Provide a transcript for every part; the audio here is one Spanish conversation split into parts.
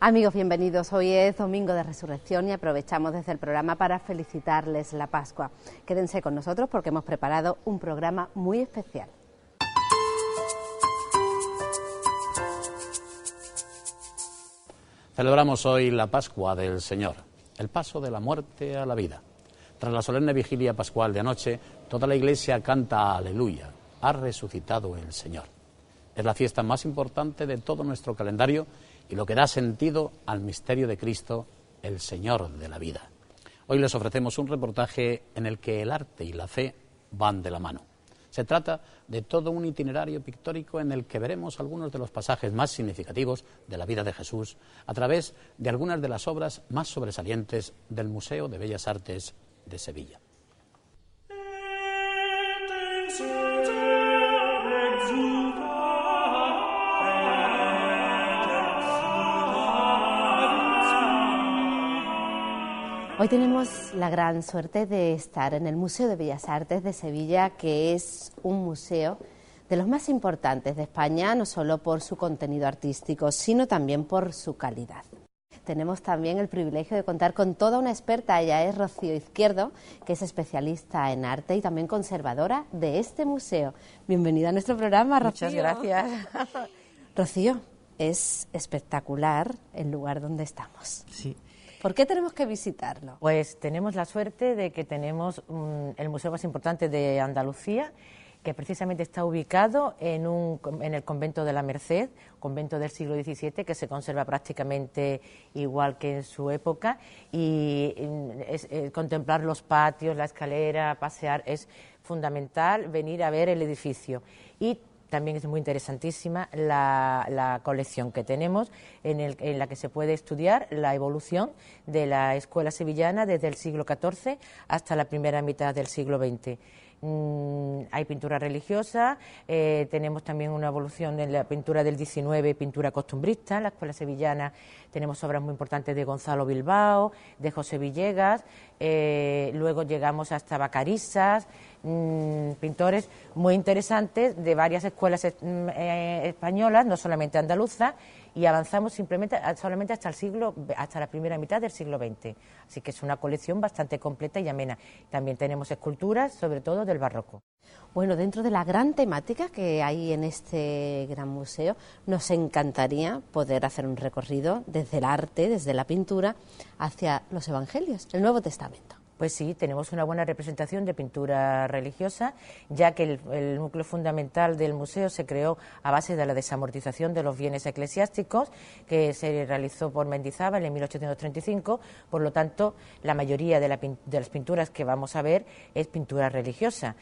Amigos, bienvenidos. Hoy es Domingo de Resurrección y aprovechamos desde el programa para felicitarles la Pascua. Quédense con nosotros porque hemos preparado un programa muy especial. Celebramos hoy la Pascua del Señor, el paso de la muerte a la vida. Tras la solemne vigilia pascual de anoche, toda la Iglesia canta Aleluya, ha resucitado el Señor. Es la fiesta más importante de todo nuestro calendario y lo que da sentido al misterio de Cristo, el Señor de la vida. Hoy les ofrecemos un reportaje en el que el arte y la fe van de la mano. Se trata de todo un itinerario pictórico en el que veremos algunos de los pasajes más significativos de la vida de Jesús a través de algunas de las obras más sobresalientes del Museo de Bellas Artes de Sevilla. Hoy tenemos la gran suerte de estar en el Museo de Bellas Artes de Sevilla, que es un museo de los más importantes de España, no solo por su contenido artístico, sino también por su calidad. Tenemos también el privilegio de contar con toda una experta, ella es Rocío Izquierdo, que es especialista en arte y también conservadora de este museo. Bienvenida a nuestro programa, Rocío. Muchas gracias. Rocío, es espectacular el lugar donde estamos. Sí. ¿Por qué tenemos que visitarlo? Pues tenemos la suerte de que tenemos el museo más importante de Andalucía, que precisamente está ubicado en el convento de la Merced, convento del siglo XVII, que se conserva prácticamente igual que en su época, y contemplar los patios, la escalera, pasear, es fundamental venir a ver el edificio. Y también es muy interesantísima la colección que tenemos en la que se puede estudiar la evolución de la escuela sevillana desde el siglo XIV hasta la primera mitad del siglo XX. Hay pintura religiosa, tenemos también una evolución en la pintura del XIX, pintura costumbrista. En la escuela sevillana tenemos obras muy importantes de Gonzalo Bilbao, de José Villegas, luego llegamos hasta Vacarisas, pintores muy interesantes de varias escuelas españolas, no solamente andaluzas, y avanzamos solamente hasta la primera mitad del siglo XX. Así que es una colección bastante completa y amena. También tenemos esculturas, sobre todo del barroco. Bueno, dentro de la gran temática que hay en este gran museo, nos encantaría poder hacer un recorrido desde el arte, desde la pintura, hacia los evangelios, el Nuevo Testamento. Pues sí, tenemos una buena representación de pintura religiosa, ya que el núcleo fundamental del museo se creó a base de la desamortización de los bienes eclesiásticos, que se realizó por Mendizábal en 1835, por lo tanto, la mayoría de las pinturas que vamos a ver es pintura religiosa,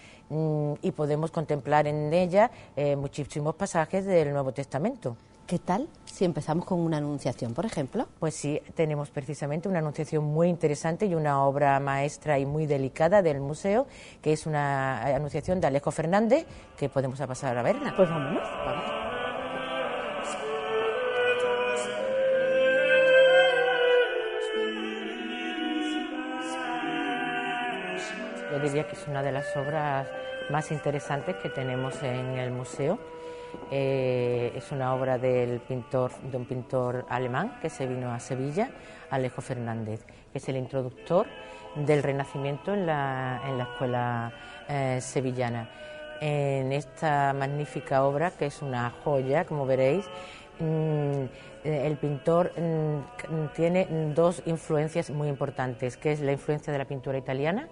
y podemos contemplar en ella muchísimos pasajes del Nuevo Testamento. ¿Qué tal si empezamos con una anunciación, por ejemplo? Pues sí, tenemos precisamente una anunciación muy interesante y una obra maestra y muy delicada del museo, que es una anunciación de Alejo Fernández, que podemos pasar a verla. Pues vámonos, vamos. Yo diría que es una de las obras más interesantes que tenemos en el museo. Es una obra de un pintor alemán que se vino a Sevilla, Alejo Fernández, que es el introductor del Renacimiento en la escuela sevillana. En esta magnífica obra, que es una joya, como veréis, el pintor tiene dos influencias muy importantes, que es la influencia de la pintura italiana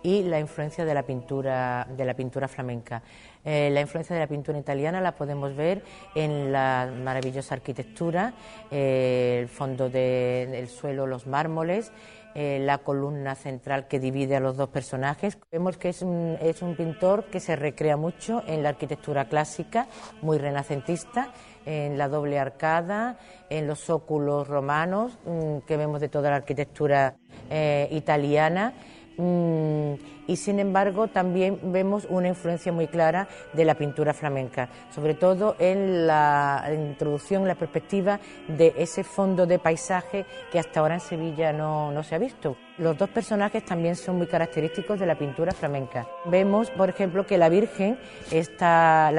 y la influencia de la pintura flamenca. La influencia de la pintura italiana la podemos ver en la maravillosa arquitectura, el fondo del suelo, los mármoles, la columna central que divide a los dos personajes. Vemos que es un pintor que se recrea mucho en la arquitectura clásica, muy renacentista, en la doble arcada, en los óculos romanos que vemos de toda la arquitectura italiana. Y sin embargo también vemos una influencia muy clara de la pintura flamenca, sobre todo en la introducción, la perspectiva de ese fondo de paisaje que hasta ahora en Sevilla no se ha visto. Los dos personajes también son muy característicos de la pintura flamenca. Vemos, por ejemplo, que la Virgen está,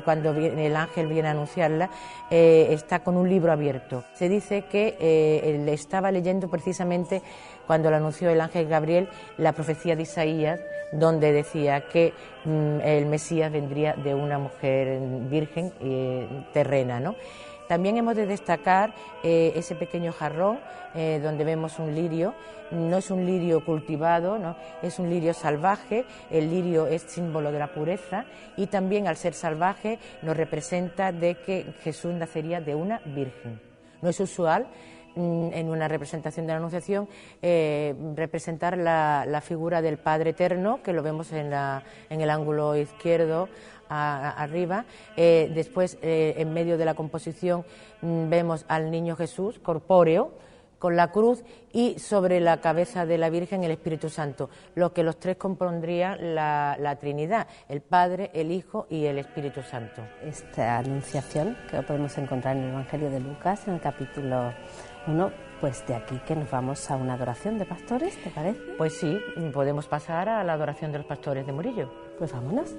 cuando el ángel viene a anunciarla, está con un libro abierto. Se dice que él estaba leyendo precisamente cuando le anunció el ángel Gabriel la profecía de Isaías, donde decía que el Mesías vendría de una mujer virgen terrena, ¿no? También hemos de destacar ese pequeño jarrón donde vemos un lirio. No es un lirio cultivado, ¿no? Es un lirio salvaje. El lirio es símbolo de la pureza y también, al ser salvaje, nos representa de que Jesús nacería de una virgen. No es usual en una representación de la Anunciación representar la figura del Padre Eterno, que lo vemos en el ángulo izquierdo arriba. Después, en medio de la composición, vemos al niño Jesús corpóreo con la cruz y sobre la cabeza de la Virgen el Espíritu Santo, lo que los tres compondrían la Trinidad, el Padre, el Hijo y el Espíritu Santo. Esta anunciación que lo podemos encontrar en el Evangelio de Lucas, en el capítulo 1, pues de aquí que nos vamos a una adoración de pastores, ¿te parece? Pues sí, podemos pasar a la adoración de los pastores de Murillo. Pues vámonos.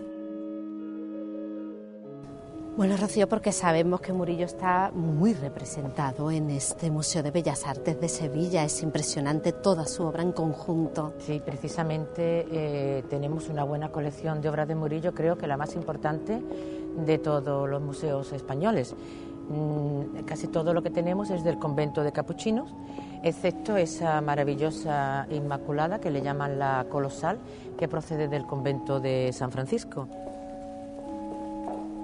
Bueno, Rocío, porque sabemos que Murillo está muy representado en este Museo de Bellas Artes de Sevilla. Es impresionante toda su obra en conjunto. Sí, precisamente tenemos una buena colección de obras de Murillo, creo que la más importante de todos los museos españoles. Casi todo lo que tenemos es del convento de Capuchinos, excepto esa maravillosa Inmaculada que le llaman la Colosal, que procede del convento de San Francisco.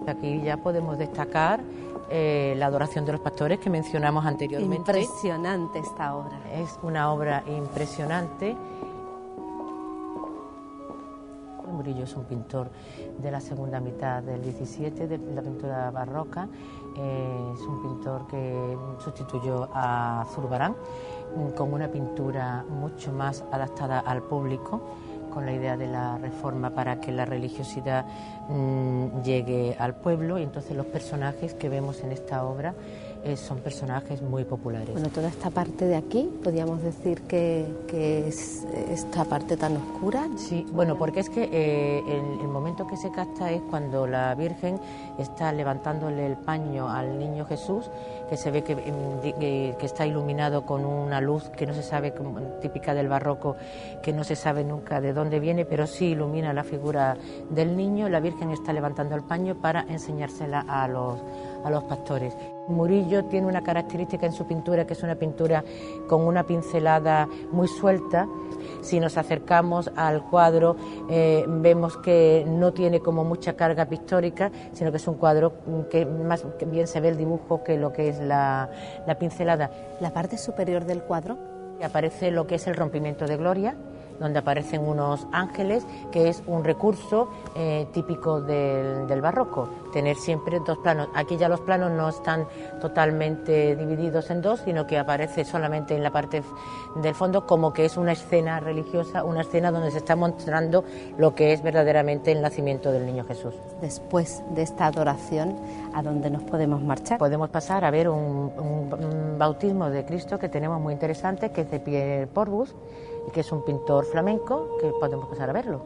Aquí ya podemos destacar la adoración de los pastores que mencionamos anteriormente. Impresionante esta obra. Es una obra impresionante. Murillo es un pintor de la segunda mitad del XVII, de la pintura barroca. Es un pintor que sustituyó a Zurbarán con una pintura mucho más adaptada al público, con la idea de la reforma para que la religiosidad llegue al pueblo, y entonces los personajes que vemos en esta obra son personajes muy populares. Bueno, toda esta parte de aquí, podríamos decir que es esta parte tan oscura. Sí, bueno, porque es que el momento que se capta es cuando la Virgen está levantándole el paño al niño Jesús, que se ve que está iluminado con una luz que no se sabe, típica del barroco, que no se sabe nunca de dónde viene, pero sí ilumina la figura del niño. La Virgen está levantando el paño para enseñársela a los pastores. Murillo tiene una característica en su pintura, que es una pintura con una pincelada muy suelta. Si nos acercamos al cuadro vemos que no tiene como mucha carga pictórica, sino que es un cuadro que más bien se ve el dibujo que lo que es la pincelada. La parte superior del cuadro aparece lo que es el rompimiento de gloria, donde aparecen unos ángeles, que es un recurso típico del barroco, tener siempre dos planos. Aquí ya los planos no están totalmente divididos en dos, sino que aparece solamente en la parte del fondo, como que es una escena religiosa, una escena donde se está mostrando lo que es verdaderamente el nacimiento del niño Jesús. Después de esta adoración, ¿a dónde nos podemos marchar? Podemos pasar a ver un bautismo de Cristo que tenemos muy interesante, que es de Pierre Porbus, y que es un pintor flamenco, que podemos pasar a verlo.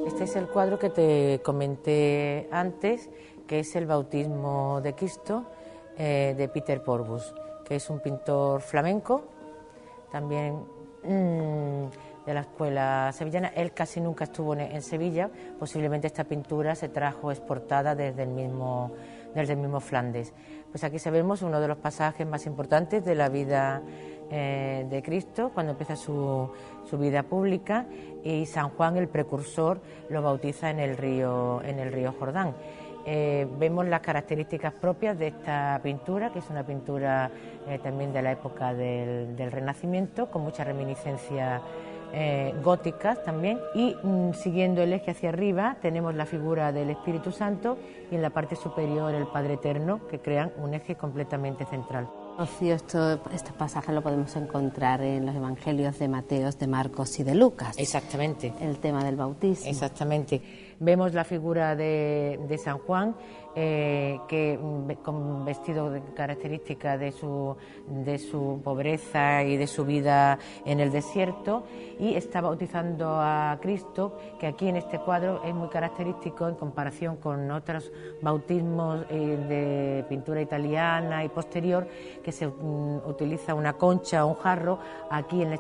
Este es el cuadro que te comenté antes, que es el bautismo de Cristo de Peter Porbus, que es un pintor flamenco, también de la escuela sevillana. Él casi nunca estuvo en Sevilla, posiblemente esta pintura se trajo exportada desde el mismo Flandes. Pues aquí sabemos uno de los pasajes más importantes de la vida de Cristo, cuando empieza su vida pública, y San Juan, el precursor, lo bautiza en el río Jordán. Vemos las características propias de esta pintura, que es una pintura también de la época del Renacimiento, con mucha reminiscencia góticas también, y siguiendo el eje hacia arriba tenemos la figura del Espíritu Santo y en la parte superior el Padre Eterno, que crean un eje completamente central. Rocío, este pasaje lo podemos encontrar en los evangelios de Mateo, de Marcos y de Lucas. Exactamente. El tema del bautismo. Exactamente. Vemos la figura de San Juan, con vestido de característica de su pobreza y de su vida en el desierto, y está bautizando a Cristo, que aquí en este cuadro es muy característico en comparación con otros bautismos de pintura italiana y posterior, que se utiliza una concha o un jarro. Aquí en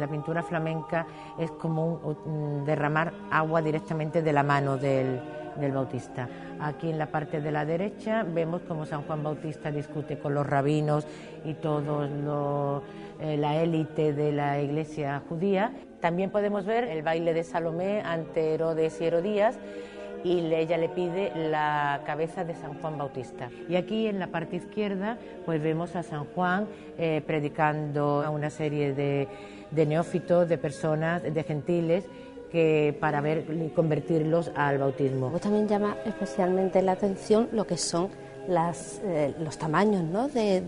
la pintura flamenca es como derramar agua directamente de la mano del Bautista. Aquí en la parte de la derecha vemos como San Juan Bautista discute con los rabinos y la élite de la iglesia judía. También podemos ver el baile de Salomé ante Herodes y Herodías, y ella le pide la cabeza de San Juan Bautista. Y aquí en la parte izquierda pues vemos a San Juan predicando a una serie de neófitos, de personas, de gentiles, para convertirlos al bautismo. También llama especialmente la atención lo que son los tamaños, ¿no? Sí,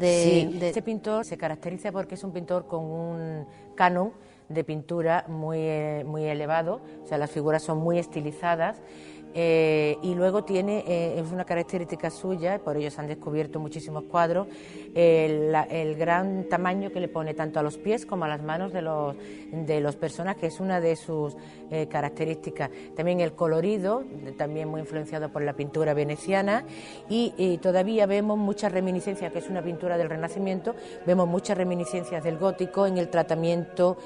este pintor se caracteriza porque es un pintor con un canon de pintura muy elevado, o sea, las figuras son muy estilizadas. Y luego es una característica suya, por ello se han descubierto muchísimos cuadros, el gran tamaño que le pone tanto a los pies como a las manos de los personajes, que es una de sus características. También el colorido, también muy influenciado por la pintura veneciana, y todavía vemos muchas reminiscencias, que es una pintura del Renacimiento, vemos muchas reminiscencias del gótico en el tratamiento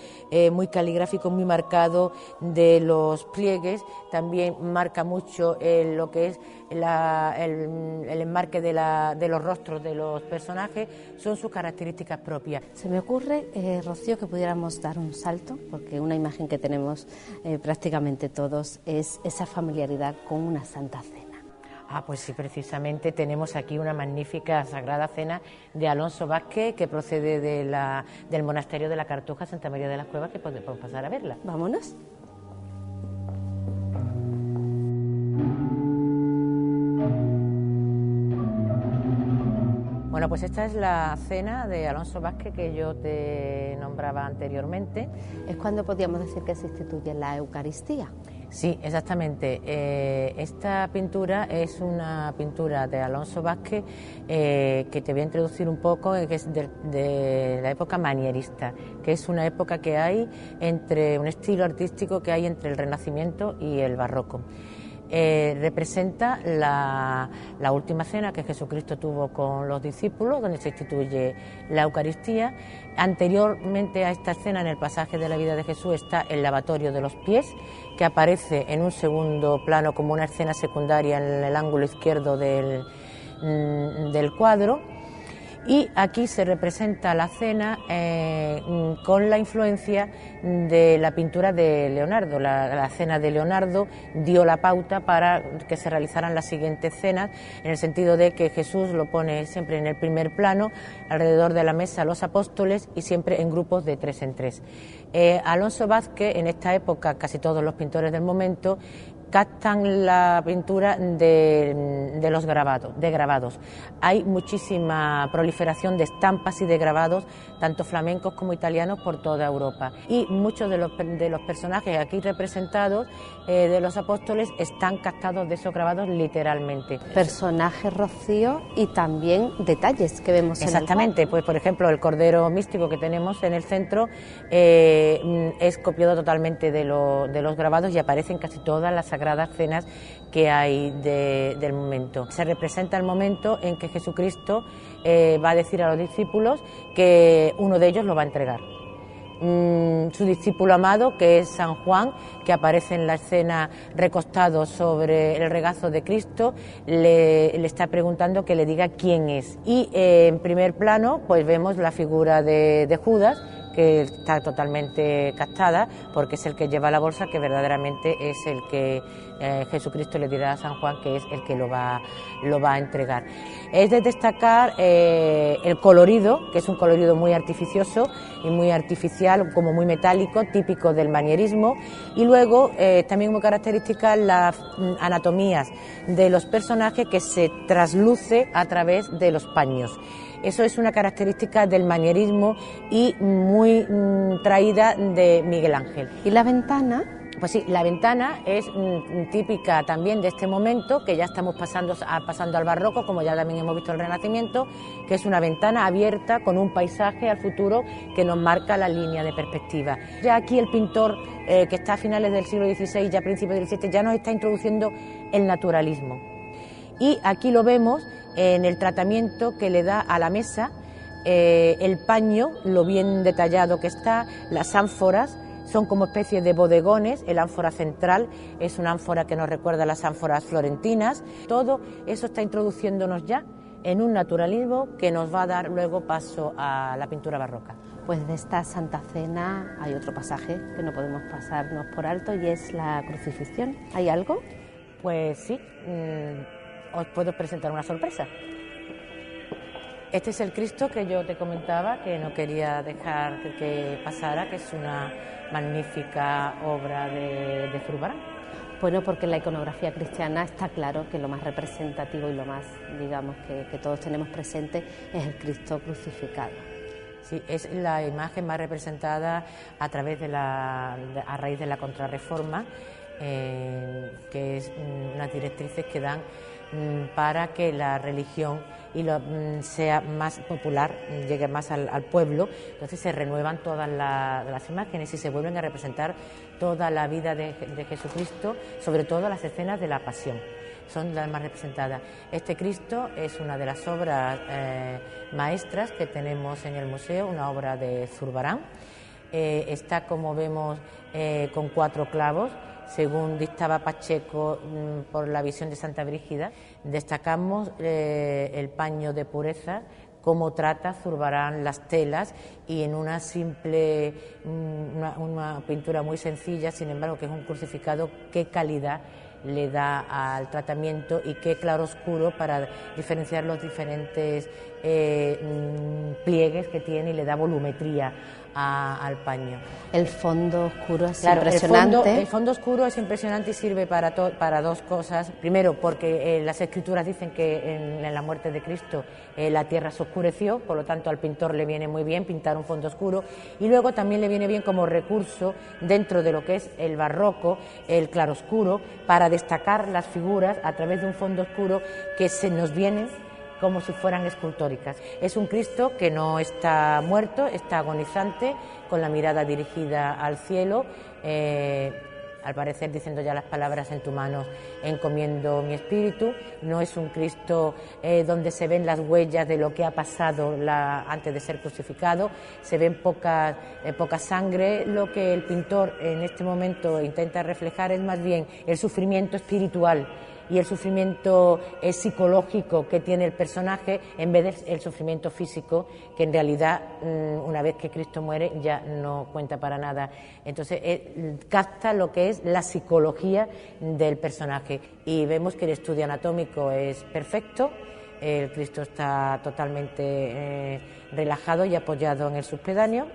muy caligráfico, muy marcado de los pliegues. También marca mucho lo que es el enmarque de los rostros de los personajes, son sus características propias. Se me ocurre, Rocío, que pudiéramos dar un salto, porque una imagen que tenemos prácticamente todos es esa familiaridad con una Santa Cena. Pues sí, precisamente tenemos aquí una magnífica Sagrada Cena de Alonso Vázquez, que procede del monasterio de la Cartuja, Santa María de las Cuevas, que podemos pasar a verla. Vámonos. Bueno, pues esta es la cena de Alonso Vázquez que yo te nombraba anteriormente. ¿Es cuando podríamos decir que se instituye la Eucaristía? Sí, exactamente. Esta pintura es una pintura de Alonso Vázquez que te voy a introducir un poco, que es de la época manierista, que es una época que hay un estilo artístico que hay entre el Renacimiento y el Barroco. Representa la última cena que Jesucristo tuvo con los discípulos, donde se instituye la Eucaristía. Anteriormente a esta escena, en el pasaje de la vida de Jesús, está el lavatorio de los pies, que aparece en un segundo plano como una escena secundaria en el ángulo izquierdo del cuadro. Y aquí se representa la cena con la influencia de la pintura de Leonardo. La cena de Leonardo dio la pauta para que se realizaran las siguientes cenas, en el sentido de que Jesús lo pone siempre en el primer plano, alrededor de la mesa los apóstoles, y siempre en grupos de 3 en 3. Alonso Vázquez, en esta época, casi todos los pintores del momento captan la pintura de los grabados. Hay muchísima proliferación de estampas y de grabados, tanto flamencos como italianos, por toda Europa. Y muchos de los personajes aquí representados de los apóstoles están captados de esos grabados literalmente. Personajes, Rocío, y también detalles que vemos. Exactamente, pues por ejemplo el Cordero Místico que tenemos en el centro es copiado totalmente de los grabados, y aparecen casi todas las sagradas cenas que hay del momento. Se representa el momento en que Jesucristo va a decir a los discípulos que uno de ellos lo va a entregar. Su discípulo amado, que es San Juan, que aparece en la escena recostado sobre el regazo de Cristo, le está preguntando que le diga quién es. Y en primer plano pues vemos la figura de Judas, que está totalmente captada, porque es el que lleva la bolsa, que verdaderamente es el que Jesucristo le dirá a San Juan que es el que lo va a entregar. Es de destacar el colorido, que es un colorido muy artificioso y muy artificial, como muy metálico, típico del manierismo, y luego también muy características las anatomías de los personajes, que se trasluce a través de los paños. Eso es una característica del manierismo y muy traída de Miguel Ángel. ¿Y la ventana? Pues sí, la ventana es típica también de este momento, que ya estamos pasando al barroco, como ya también hemos visto el Renacimiento, que es una ventana abierta con un paisaje al futuro que nos marca la línea de perspectiva. Ya aquí el pintor, que está a finales del siglo XVI, ya a principios del XVII, ya nos está introduciendo el naturalismo. Y aquí lo vemos en el tratamiento que le da a la mesa, el paño, lo bien detallado que está, las ánforas. Son como especies de bodegones, el ánfora central es una ánfora que nos recuerda a las ánforas florentinas. Todo eso está introduciéndonos ya en un naturalismo que nos va a dar luego paso a la pintura barroca. Pues de esta Santa Cena hay otro pasaje que no podemos pasarnos por alto y es la crucifixión. ¿Hay algo? Pues sí, os puedo presentar una sorpresa. Este es el Cristo que yo te comentaba, que no quería dejar que pasara, que es una magnífica obra de Zurbarán. Bueno, porque en la iconografía cristiana está claro que lo más representativo y lo más, digamos, que todos tenemos presente es el Cristo crucificado. Sí, es la imagen más representada a través a raíz de la Contrarreforma, que es unas directrices que dan para que la religión sea más popular, llegue más al pueblo. Entonces se renuevan todas las imágenes y se vuelven a representar toda la vida de Jesucristo, sobre todo las escenas de la Pasión, son las más representadas. Este Cristo es una de las obras maestras que tenemos en el museo, una obra de Zurbarán. Está, como vemos, con 4 clavos, según dictaba Pacheco por la visión de Santa Brígida. Destacamos el paño de pureza, cómo trata Zurbarán las telas, y en una simple, una pintura muy sencilla, sin embargo, que es un crucificado, qué calidad le da al tratamiento y qué claroscuro para diferenciar los diferentes pliegues que tiene, y le da volumetría al paño. El fondo oscuro es claro, impresionante. El fondo oscuro es impresionante y sirve para 2 cosas. Primero, porque las escrituras dicen que en la muerte de Cristo la tierra se oscureció, por lo tanto al pintor le viene muy bien pintar un fondo oscuro, y luego también le viene bien como recurso dentro de lo que es el barroco, el claroscuro, para destacar las figuras a través de un fondo oscuro que se nos vienen como si fueran escultóricas. Es un Cristo que no está muerto, está agonizante, con la mirada dirigida al cielo, al parecer diciendo ya las palabras: en tu mano encomiendo mi espíritu. No es un Cristo donde se ven las huellas de lo que ha pasado antes de ser crucificado, se ven poca sangre. Lo que el pintor en este momento intenta reflejar es más bien el sufrimiento espiritual y el sufrimiento psicológico que tiene el personaje, en vez del sufrimiento físico, que en realidad una vez que Cristo muere ya no cuenta para nada. Entonces capta lo que es la psicología del personaje, y vemos que el estudio anatómico es perfecto. El Cristo está totalmente relajado y apoyado en el suspedáneo.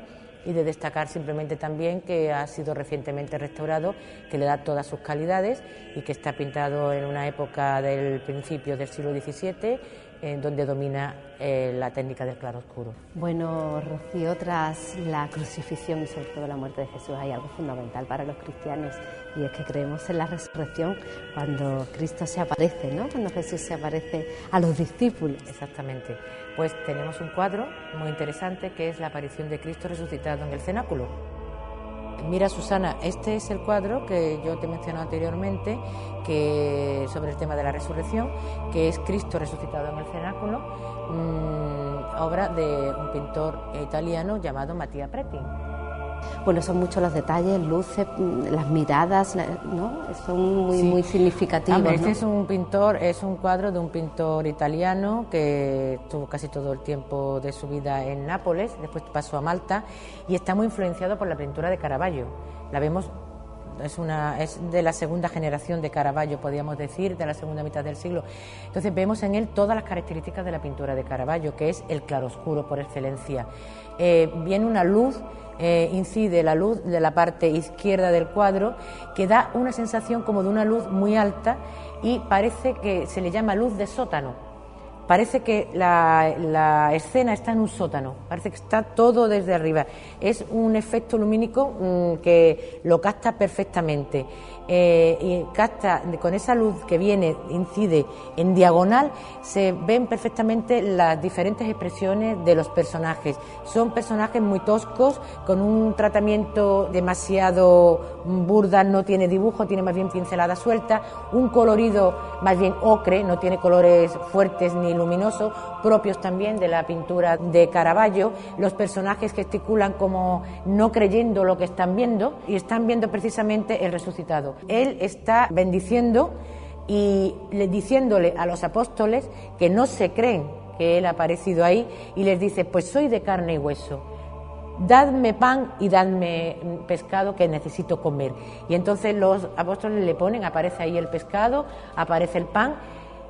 Y de destacar simplemente también que ha sido recientemente restaurado, que le da todas sus calidades y que está pintado en una época del principio del siglo XVII, donde domina la técnica del claroscuro. Bueno, Rocío, tras la crucifixión y sobre todo la muerte de Jesús hay algo fundamental para los cristianos, y es que creemos en la resurrección cuando Cristo se aparece, ¿no? Cuando Jesús se aparece a los discípulos. Exactamente. Pues tenemos un cuadro muy interesante que es la aparición de Cristo resucitado en el cenáculo. Mira, Susana, este es el cuadro que yo te mencioné anteriormente, que sobre el tema de la resurrección, que es Cristo resucitado en el cenáculo, obra de un pintor italiano llamado Mattia Preti. Bueno, son muchos los detalles, luces, las miradas, ¿no? Son muy significativos. Hombre, este es un cuadro de un pintor italiano que estuvo casi todo el tiempo de su vida en Nápoles, después pasó a Malta, y está muy influenciado por la pintura de Caravaggio. La vemos, es de la segunda generación de Caravaggio, podríamos decir, de la segunda mitad del siglo. Entonces vemos en él todas las características de la pintura de Caravaggio, que es el claroscuro por excelencia. Viene una luz, incide la luz de la parte izquierda del cuadro, que da una sensación como de una luz muy alta, y parece que se le llama luz de sótano, parece que la escena está en un sótano, parece que está todo desde arriba. Es un efecto lumínico que lo capta perfectamente. Y capta con esa luz que viene, incide en diagonal, se ven perfectamente las diferentes expresiones de los personajes. Son personajes muy toscos, con un tratamiento demasiado burda, no tiene dibujo, tiene más bien pincelada suelta, un colorido más bien ocre, no tiene colores fuertes ni luminosos, propios también de la pintura de Caravaggio. Los personajes gesticulan como no creyendo lo que están viendo, y están viendo precisamente el resucitado. Él está bendiciendo y diciéndole a los apóstoles que no se creen que él ha aparecido ahí, y les dice: pues soy de carne y hueso, dadme pan y dadme pescado que necesito comer. Y entonces los apóstoles le ponen, aparece ahí el pescado, aparece el pan,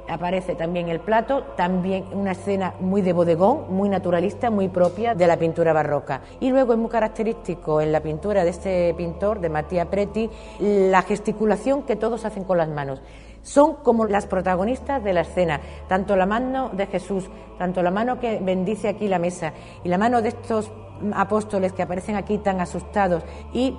aparece también el plato, también una escena muy de bodegón, muy naturalista, muy propia de la pintura barroca. Y luego es muy característico en la pintura de este pintor, de Mattia Preti, la gesticulación que todos hacen con las manos. Son como las protagonistas de la escena, tanto la mano de Jesús, tanto la mano que bendice aquí la mesa, y la mano de estos apóstoles que aparecen aquí tan asustados, y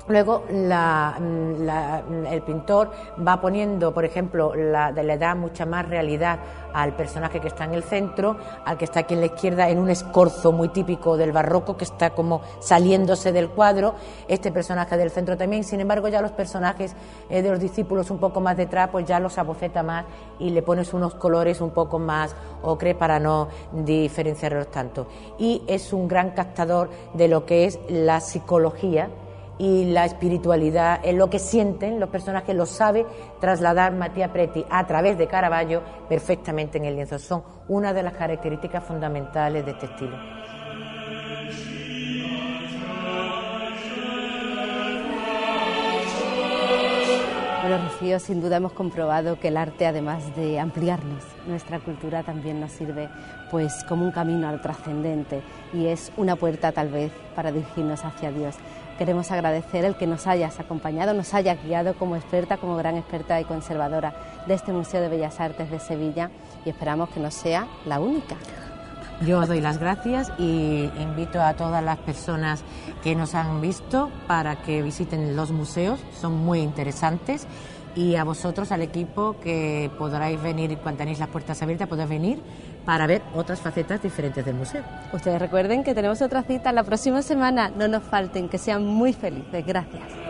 luego el pintor va poniendo, por ejemplo, le da mucha más realidad al personaje que está en el centro, al que está aquí en la izquierda, en un escorzo muy típico del barroco que está como saliéndose del cuadro. Este personaje del centro también. Sin embargo, ya los personajes de los discípulos un poco más detrás, pues ya los aboceta más y le pones unos colores un poco más ocre para no diferenciarlos tanto. Y es un gran captador de lo que es la psicología y la espiritualidad, en lo que sienten los personajes, lo sabe trasladar Mattia Preti a través de Caravaggio perfectamente en el lienzo. Son una de las características fundamentales de este estilo. Bueno, Rocío, sin duda hemos comprobado que el arte, además de ampliarnos nuestra cultura, también nos sirve pues como un camino al trascendente, y es una puerta tal vez para dirigirnos hacia Dios. Queremos agradecer el que nos hayas acompañado, nos haya guiado como experta, como gran experta y conservadora de este Museo de Bellas Artes de Sevilla, y esperamos que no sea la única. Yo os doy las gracias y invito a todas las personas que nos han visto para que visiten los museos, son muy interesantes, y a vosotros, al equipo, que podráis venir cuando tenéis las puertas abiertas, podéis venir para ver otras facetas diferentes del museo. Ustedes recuerden que tenemos otra cita la próxima semana, no nos falten, que sean muy felices. Gracias.